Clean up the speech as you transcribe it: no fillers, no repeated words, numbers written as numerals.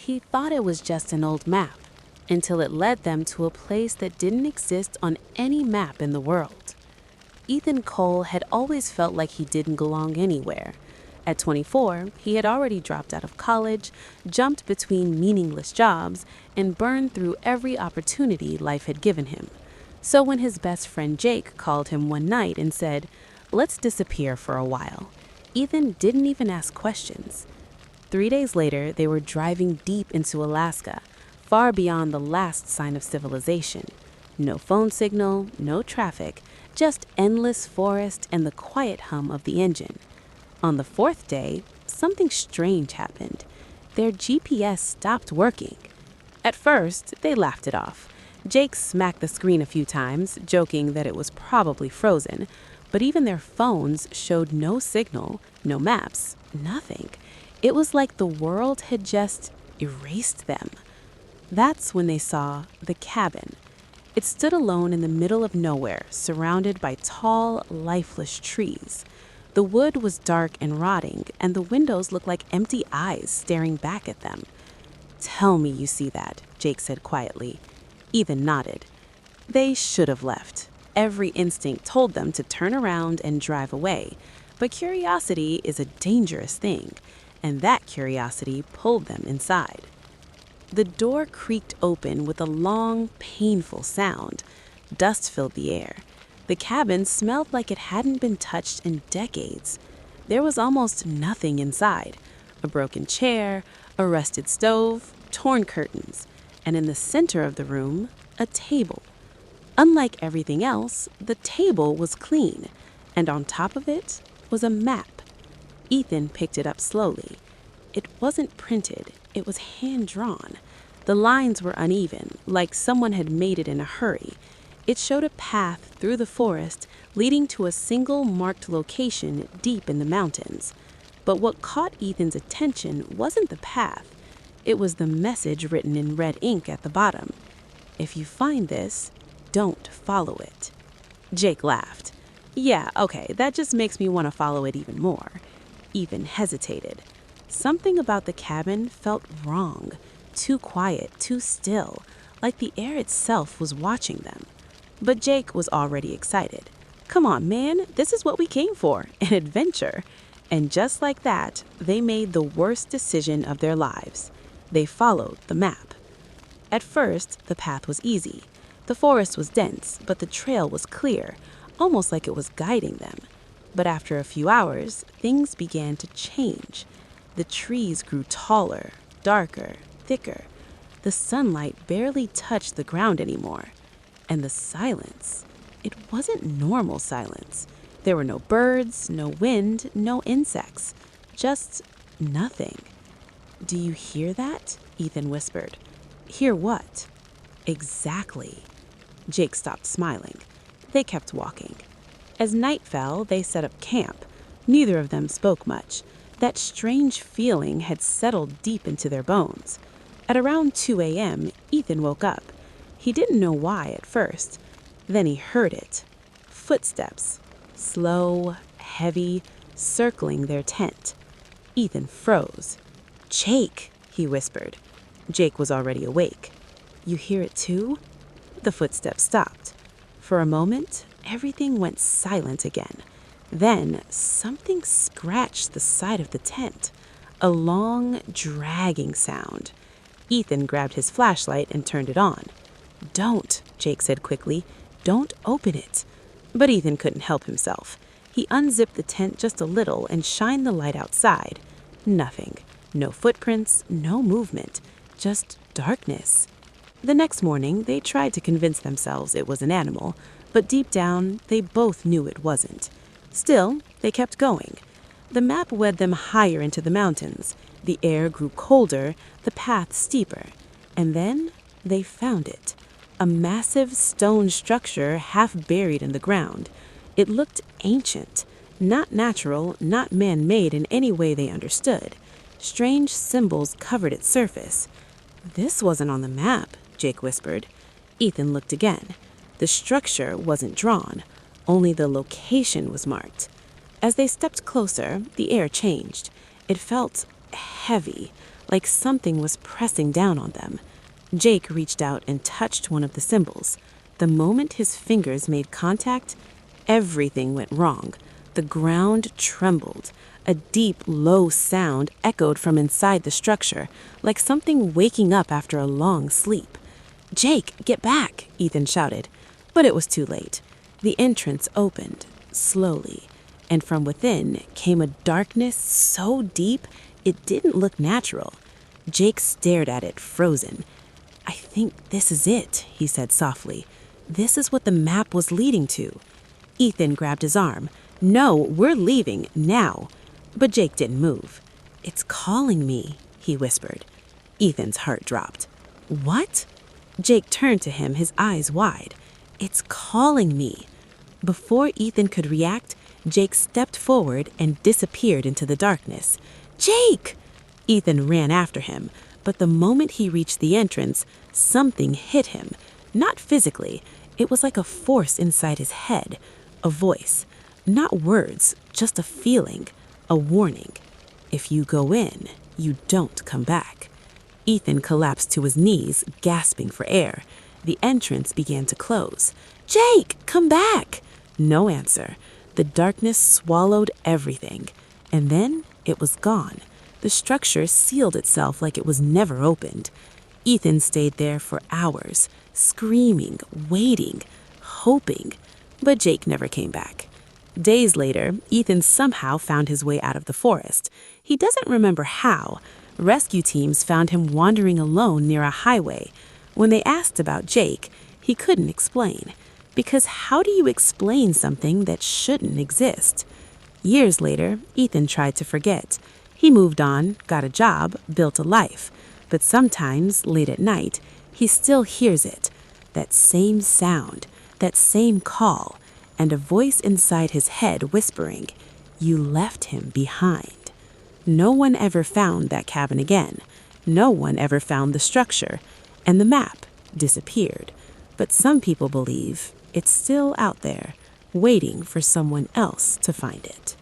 He thought it was just an old map, until it led them to a place that didn't exist on any map in the world. Ethan Cole had always felt like he didn't belong anywhere. At 24, he had already dropped out of college, jumped between meaningless jobs, and burned through every opportunity life had given him. So when his best friend Jake called him one night and said, "Let's disappear for a while," Ethan didn't even ask questions. 3 days later, they were driving deep into Alaska, far beyond the last sign of civilization. No phone signal, no traffic, just endless forest and the quiet hum of the engine. On the fourth day, something strange happened. Their GPS stopped working. At first, they laughed it off. Jake smacked the screen a few times, joking that it was probably frozen, but even their phones showed no signal, no maps, nothing. It was like the world had just erased them. That's when they saw the cabin. It stood alone in the middle of nowhere, surrounded by tall, lifeless trees. The wood was dark and rotting, and the windows looked like empty eyes staring back at them. "Tell me you see that," Jake said quietly. Ethan nodded. They should have left. Every instinct told them to turn around and drive away. But curiosity is a dangerous thing, and that curiosity pulled them inside. The door creaked open with a long, painful sound. Dust filled the air. The cabin smelled like it hadn't been touched in decades. There was almost nothing inside. A broken chair, a rusted stove, torn curtains, and in the center of the room, a table. Unlike everything else, the table was clean, and on top of it was a map. Ethan picked it up slowly. It wasn't printed, it was hand-drawn. The lines were uneven, like someone had made it in a hurry. It showed a path through the forest leading to a single marked location deep in the mountains. But what caught Ethan's attention wasn't the path. It was the message written in red ink at the bottom. "If you find this, don't follow it." Jake laughed. "Yeah, okay, that just makes me want to follow it even more." Ethan hesitated. Something about the cabin felt wrong. Too quiet, too still, like the air itself was watching them. But Jake was already excited. "Come on, man, this is what we came for, an adventure." And just like that, they made the worst decision of their lives. They followed the map. At first, the path was easy. The forest was dense, but the trail was clear, almost like it was guiding them. But after a few hours, things began to change. The trees grew taller, darker, thicker. The sunlight barely touched the ground anymore. And the silence, it wasn't normal silence. There were no birds, no wind, no insects, just nothing. "Do you hear that?" Ethan whispered. "Hear what?" "Exactly." Jake stopped smiling. They kept walking. As night fell, they set up camp. Neither of them spoke much. That strange feeling had settled deep into their bones. At around 2 a.m., Ethan woke up. He didn't know why at first. Then he heard it. Footsteps. Slow, heavy, circling their tent. Ethan froze. "Jake," he whispered. Jake was already awake. "You hear it too?" The footsteps stopped. For a moment, everything went silent again. Then something scratched the side of the tent. A long, dragging sound. Ethan grabbed his flashlight and turned it on. "Don't," Jake said quickly. "Don't open it." But Ethan couldn't help himself. He unzipped the tent just a little and shined the light outside. Nothing. No footprints, no movement. Just darkness. The next morning, they tried to convince themselves it was an animal, but deep down, they both knew it wasn't. Still, they kept going. The map led them higher into the mountains. The air grew colder, the path steeper. And then they found it. A massive stone structure half buried in the ground. It looked ancient, not natural, not man-made in any way they understood. Strange symbols covered its surface. "This wasn't on the map," Jake whispered. Ethan looked again. The structure wasn't drawn. Only the location was marked. As they stepped closer, the air changed. It felt heavy, like something was pressing down on them. Jake reached out and touched one of the symbols. The moment his fingers made contact, everything went wrong. The ground trembled. A deep, low sound echoed from inside the structure, like something waking up after a long sleep. "Jake, get back!" Ethan shouted. But it was too late. The entrance opened, slowly, and from within came a darkness so deep it didn't look natural. Jake stared at it, frozen. "I think this is it," he said softly. "This is what the map was leading to." Ethan grabbed his arm. "No, we're leaving, now." But Jake didn't move. "It's calling me," he whispered. Ethan's heart dropped. "What?" Jake turned to him, his eyes wide. "It's calling me." Before Ethan could react, Jake stepped forward and disappeared into the darkness. "Jake!" Ethan ran after him, but the moment he reached the entrance, something hit him. Not physically, it was like a force inside his head, a voice. Not words, just a feeling, a warning. If you go in, you don't come back. Ethan collapsed to his knees, gasping for air. The entrance began to close. "Jake, come back!" No answer. The darkness swallowed everything. And then it was gone. The structure sealed itself like it was never opened. Ethan stayed there for hours, screaming, waiting, hoping. But Jake never came back. Days later, Ethan somehow found his way out of the forest. He doesn't remember how. Rescue teams found him wandering alone near a highway. When they asked about Jake, he couldn't explain. Because how do you explain something that shouldn't exist? Years later, Ethan tried to forget. He moved on, got a job, built a life. But sometimes, late at night, he still hears it. That same sound, that same call, and a voice inside his head whispering, "You left him behind." No one ever found that cabin again. No one ever found the structure, and the map disappeared. But some people believe it's still out there, waiting for someone else to find it.